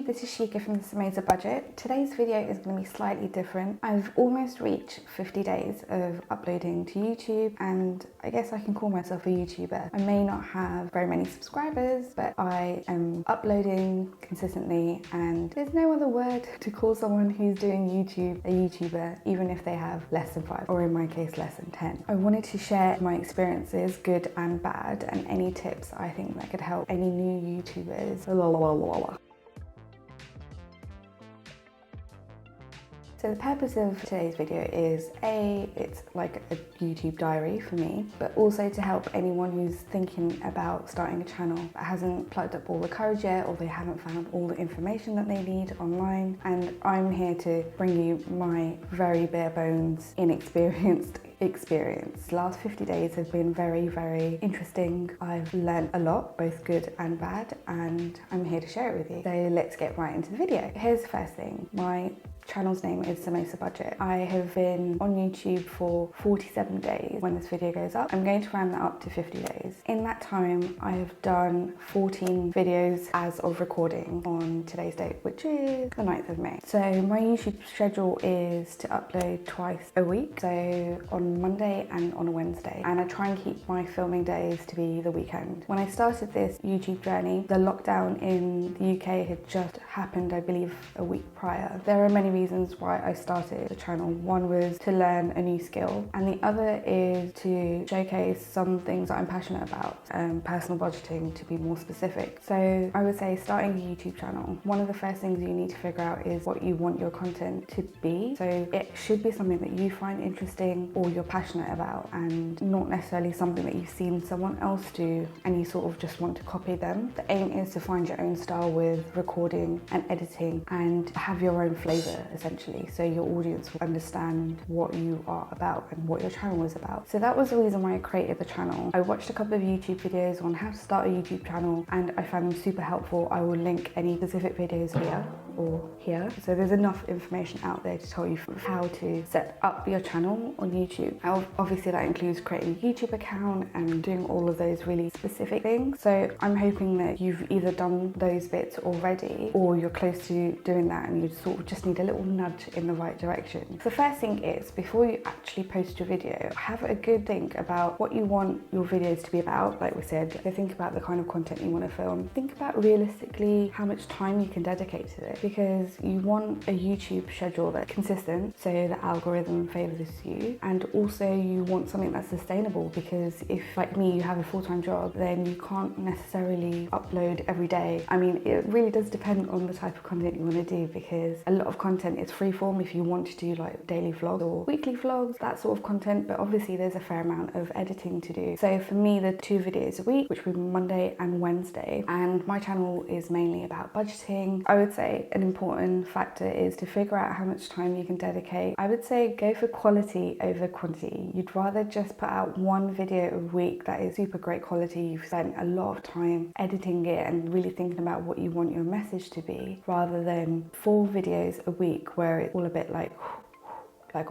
YouTube, this is Shika from the Samosa Budget. Today's video is going to be slightly different. I've almost reached 50 days of uploading to YouTube, and I guess I can call myself a YouTuber. I may not have very many subscribers, but I am uploading consistently, and there's no other word to call someone who's doing YouTube a YouTuber, even if they have less than 5, or in my case less than 10. I wanted to share my experiences, good and bad, and any tips I think that could help any new YouTubers. So the purpose of today's video is it's like a YouTube diary for me, but also to help anyone who's thinking about starting a channel but hasn't plugged up all the courage yet, or they haven't found all the information that they need online. And I'm here to bring you my very bare bones, inexperienced experience. The last 50 days have been very, very interesting. I've learned a lot, both good and bad, and I'm here to share it with you. So let's get right into the video. Here's the first thing. My channel's name is Samosa Budget. I have been on YouTube for 47 days. When this video goes up, I'm going to round that up to 50 days. In that time, I have done 14 videos as of recording on today's date, which is the 9th of May. So my YouTube schedule is to upload twice a week, so on Monday and on a Wednesday. And I try and keep my filming days to be the weekend. When I started this YouTube journey, the lockdown in the UK had just happened, I believe, a week prior. There are many reasons why I started the channel. One was to learn a new skill, and the other is to showcase some things that I'm passionate about, personal budgeting to be more specific. So I would say, starting a YouTube channel, one of the first things you need to figure out is what you want your content to be. So it should be something that you find interesting or you're passionate about, and not necessarily something that you've seen someone else do and you sort of just want to copy them. The aim is to find your own style with recording and editing and have your own flavor, essentially, so your audience will understand what you are about and what your channel is about. So that was the reason why I created the channel. I watched a couple of YouTube videos on how to start a YouTube channel, and I found them super helpful. I will link any specific videos here or here. So there's enough information out there to tell you how to set up your channel on YouTube. Now, obviously that includes creating a YouTube account and doing all of those really specific things. So I'm hoping that you've either done those bits already, or you're close to doing that and you sort of just need a little nudge in the right direction. The first thing is, before you actually post your video, have a good think about what you want your videos to be about. Like we said, so think about the kind of content you want to film. Think about realistically how much time you can dedicate to it, because you want a YouTube schedule that's consistent so the algorithm favors you, and also you want something that's sustainable, because if, like me, you have a full-time job, then you can't necessarily upload every day. I mean, it really does depend on the type of content you want to do, because a lot of content is freeform if you want to do like daily vlogs or weekly vlogs, that sort of content, but obviously there's a fair amount of editing to do. So for me, the 2 videos a week, which will be Monday and Wednesday, and my channel is mainly about budgeting. I would say an important factor is to figure out how much time you can dedicate. I would say go for quality over quantity. You'd rather just put out 1 video a week that is super great quality, you've spent a lot of time editing it and really thinking about what you want your message to be, rather than 4 videos a week where it's all a bit like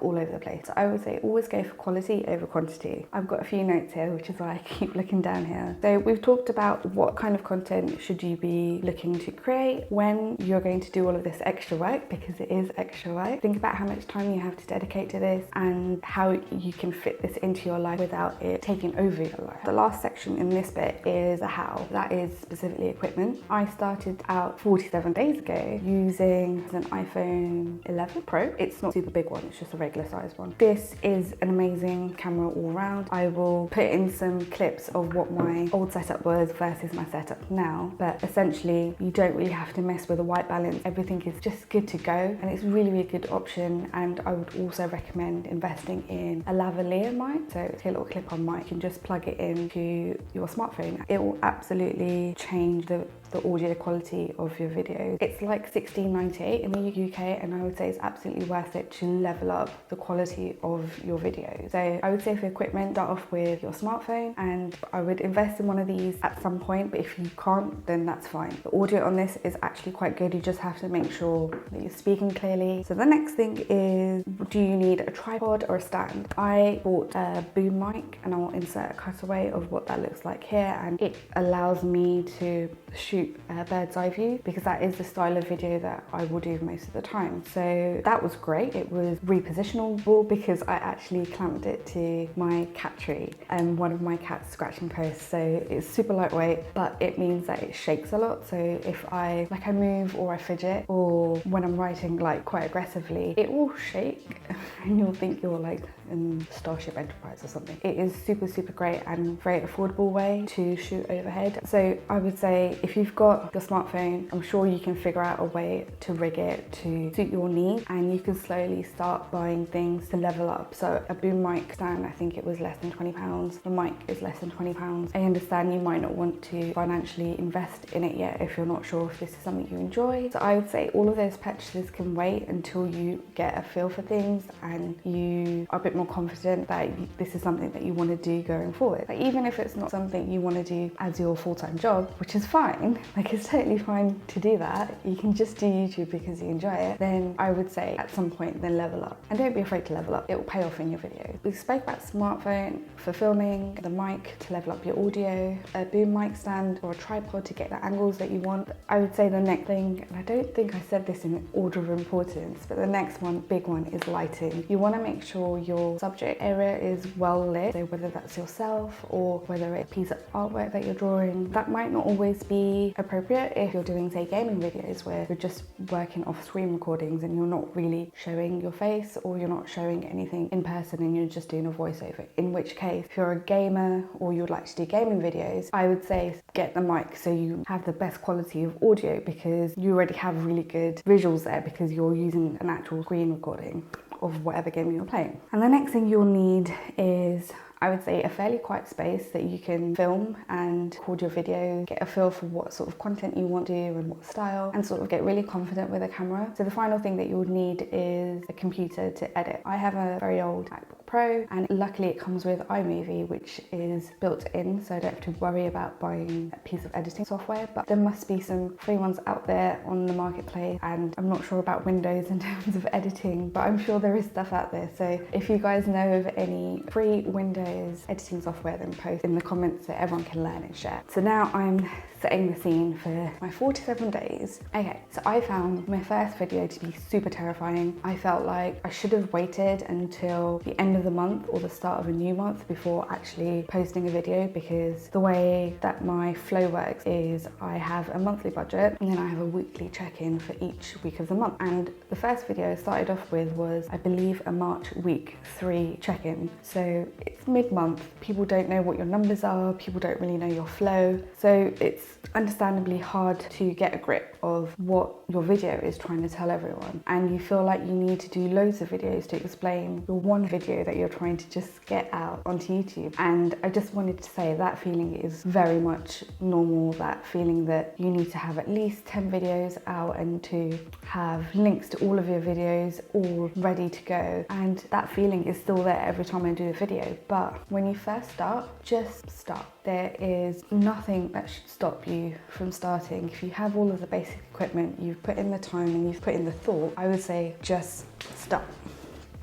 all over the place. So I would say always go for quality over quantity. I've got a few notes here, which is why I keep looking down here. So we've talked about what kind of content should you be looking to create, when you're going to do all of this extra work, because it is extra work. Think about how much time you have to dedicate to this and how you can fit this into your life without it taking over your life. The last section in this bit is the how. That is specifically equipment. I started out 47 days ago using an iPhone 11 Pro. It's not a super big one, it's just a regular sized one. This is an amazing camera all round. I will put in some clips of what my old setup was versus my setup now, but essentially you don't really have to mess with the white balance. Everything is just good to go, and it's really a good option. And I would also recommend investing in a lavalier mic. So it's a little clip-on mic, you can just plug it into your smartphone. It will absolutely change the audio quality of your videos. It's like $16.98 in the UK, and I would say it's absolutely worth it to level up the quality of your videos. So I would say for equipment, start off with your smartphone, and I would invest in one of these at some point, but if you can't, then that's fine. The audio on this is actually quite good. You just have to make sure that you're speaking clearly. So the next thing is, do you need a tripod or a stand? I bought a boom mic, and I'll insert a cutaway of what that looks like here, and it allows me to shoot shoot a bird's eye view, because that is the style of video that I will do most of the time. So that was great. It was repositionable because I actually clamped it to my cat tree and one of my cat's scratching posts. So it's super lightweight, but it means that it shakes a lot. So if I move or I fidget, or when I'm writing like quite aggressively, it will shake and you'll think you're like in Starship Enterprise or something. It is super great and very affordable way to shoot overhead. So I would say if you've got your smartphone, I'm sure you can figure out a way to rig it to suit your needs, and you can slowly start buying things to level up. So a boom mic stand, I think it was less than £20. The mic is less than £20. I understand you might not want to financially invest in it yet if you're not sure if this is something you enjoy. So I would say all of those purchases can wait until you get a feel for things and you are a bit more confident that this is something that you want to do going forward. Like, even if it's not something you want to do as your full-time job, which is fine, like it's totally fine to do that, you can just do YouTube because you enjoy it, then I would say at some point then level up. And don't be afraid to level up, it will pay off in your videos. We spoke about smartphone for filming, the mic to level up your audio, a boom mic stand or a tripod to get the angles that you want. I would say the next thing, and I don't think I said this in order of importance, but the next one, big one, is lighting. You want to make sure your subject area is well lit, so whether that's yourself or whether it's a piece of artwork that you're drawing. That might not always be appropriate if you're doing, say, gaming videos where you're just working off screen recordings and you're not really showing your face, or you're not showing anything in person and you're just doing a voiceover. In which case, if you're a gamer or you'd like to do gaming videos, I would say get the mic so you have the best quality of audio, because you already have really good visuals there because you're using an actual screen recording of whatever game you're playing. And the next thing you'll need is, I would say, a fairly quiet space that you can film and record your video, get a feel for what sort of content you want to do and what style, and sort of get really confident with a camera. So the final thing that you would need is a computer to edit. I have a very old MacBook Pro, and luckily it comes with iMovie, which is built in, so I don't have to worry about buying a piece of editing software. But there must be some free ones out there on the marketplace, and I'm not sure about Windows in terms of editing, but I'm sure there is stuff out there. So if you guys know of any free Windows editing software, then post in the comments so everyone can learn and share. So now I'm setting the scene for my 47 days. Okay, so I found my first video to be super terrifying. I felt like I should have waited until the end of the month or the start of a new month before actually posting a video, because the way that my flow works is I have a monthly budget and then I have a weekly check-in for each week of the month. And the first video I started off with was, I believe, a March week 3 check-in. So it's mid-month, people don't know what your numbers are, people don't really know your flow, so it's understandably hard to get a grip of what your video is trying to tell everyone, and you feel like you need to do loads of videos to explain your one video that you're trying to just get out onto YouTube. And I just wanted to say that feeling is very much normal, that feeling that you need to have at least 10 videos out and to have links to all of your videos all ready to go, and that feeling is still there every time I do a video. But when you first start, just start. There is nothing that should stop you from starting. If you have all of the basic equipment, you've put in the time and you've put in the thought, I would say just start.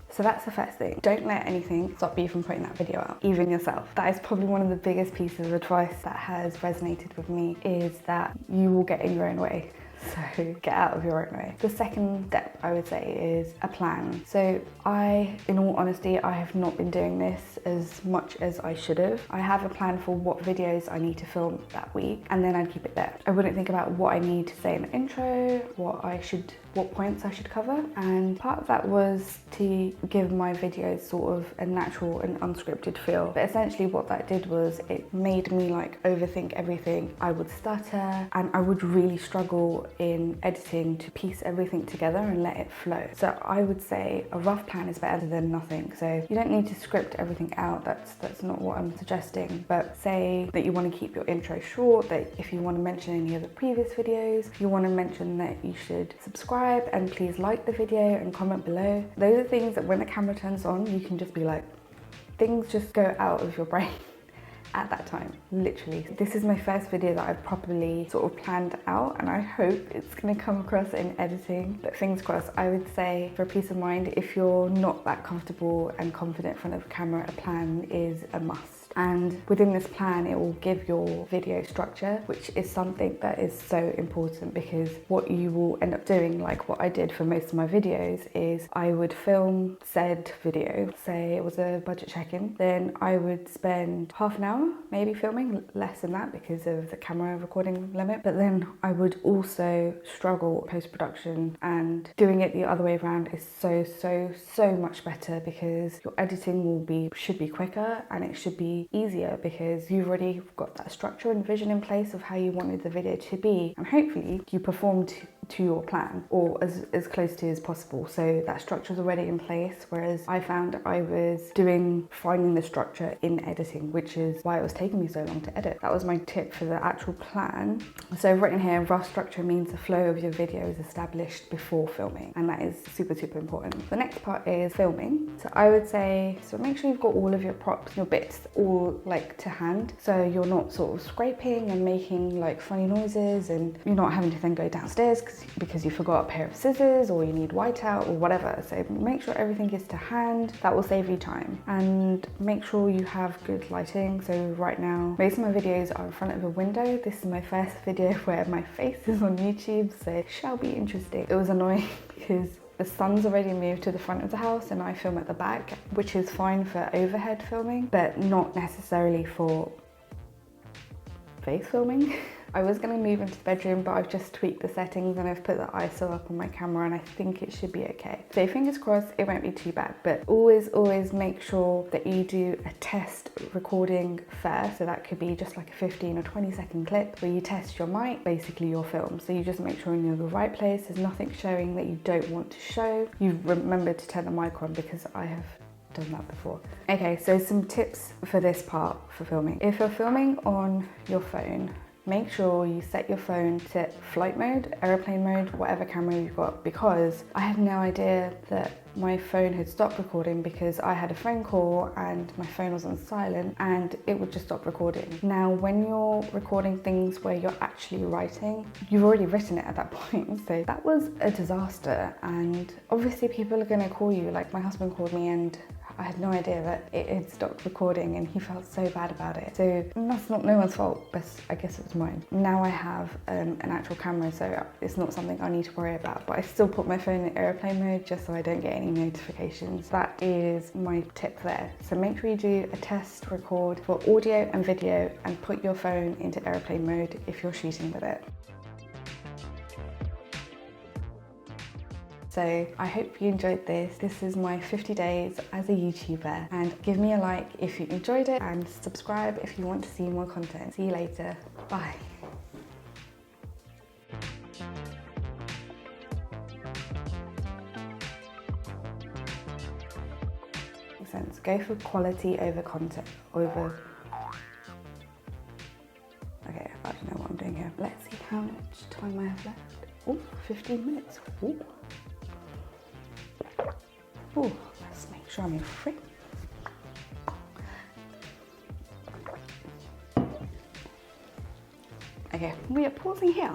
So that's the first thing. Don't let anything stop you from putting that video out, even yourself. That is probably one of the biggest pieces of advice that has resonated with me, is that you will get in your own way. So get out of your own way. The second step, I would say, is a plan. So in all honesty, I have not been doing this as much as I should have. I have a plan for what videos I need to film that week, and then I'd keep it there. I wouldn't think about what I need to say in the intro, what points I should cover. And part of that was to give my videos sort of a natural and unscripted feel. But essentially what that did was it made me like overthink everything. I would stutter and I would really struggle in editing to piece everything together and let it flow. So I would say a rough plan is better than nothing. So you don't need to script everything out. That's not what I'm suggesting. But say that you want to keep your intro short, that if you want to mention any of the previous videos, you want to mention that you should subscribe and please like the video and comment below. Those are things that when the camera turns on, you can just be like, things just go out of your brain at that time, literally. This is my first video that I've properly sort of planned out, and I hope it's gonna come across in editing, but fingers crossed. I would say, for peace of mind, if you're not that comfortable and confident in front of a camera, a plan is a must. And And within this plan, it will give your video structure, which is something that is so important, because what you will end up doing, like what I did for most of my videos, is I would film said video, say it was a budget check-in, then I would spend half an hour maybe filming, less than that because of the camera recording limit, but then I would also struggle post-production, and doing it the other way around is so much better, because your editing should be quicker and it should be easier, because you've already got that structure and vision in place of how you wanted the video to be, and hopefully you performed to your plan, or as close to as possible. So that structure is already in place, whereas I found I was finding the structure in editing, which is why it was taking me so long to edit. That was my tip for the actual plan. So I've written here, rough structure means the flow of your video is established before filming, and that is super important. The next part is filming. So I would say, so make sure you've got all of your props, your bits all like to hand, so you're not sort of scraping and making like funny noises, and you're not having to then go downstairs because you forgot a pair of scissors, or you need whiteout or whatever. So make sure everything is to hand. That will save you time, and make sure you have good lighting. So right now most of my videos are in front of a window. This is my first video where my face is on YouTube, so it shall be interesting. It was annoying because the sun's already moved to the front of the house and I film at the back, which is fine for overhead filming, but not necessarily for face filming. I was going to move into the bedroom, but I've just tweaked the settings and I've put the ISO up on my camera, and I think it should be okay. So fingers crossed it won't be too bad, but always make sure that you do a test recording first. So that could be just like a 15 or 20-second clip where you test your mic, basically your film. So you just make sure you're in the right place, there's nothing showing that you don't want to show. You've remembered to turn the mic on, because I have done that before. Okay, so some tips for this part for filming. If you're filming on your phone, make sure you set your phone to flight mode, airplane mode, whatever camera you've got, because I had no idea that my phone had stopped recording because I had a phone call and my phone was on silent and it would just stop recording. Now, when you're recording things where you're actually writing, you've already written it at that point. So that was a disaster, and obviously people are going to call you. Like my husband called me and I had no idea that it had stopped recording, and he felt so bad about it. So that's not no one's fault, but I guess it was mine. Now I have an actual camera, so it's not something I need to worry about, but I still put my phone in airplane mode just so I don't get any notifications. That is my tip there. So make sure you do a test record for audio and video and put your phone into airplane mode if you're shooting with it. So I hope you enjoyed this. This is my 50 days as a YouTuber, and give me a like if you enjoyed it and subscribe if you want to see more content. See you later. Bye. Makes sense. Go for quality over content. Okay, I don't know what I'm doing here. Let's see how much time I have left. Oh, 15 minutes. Ooh. Oh, let's make sure I'm in frame. Okay, we are pausing here.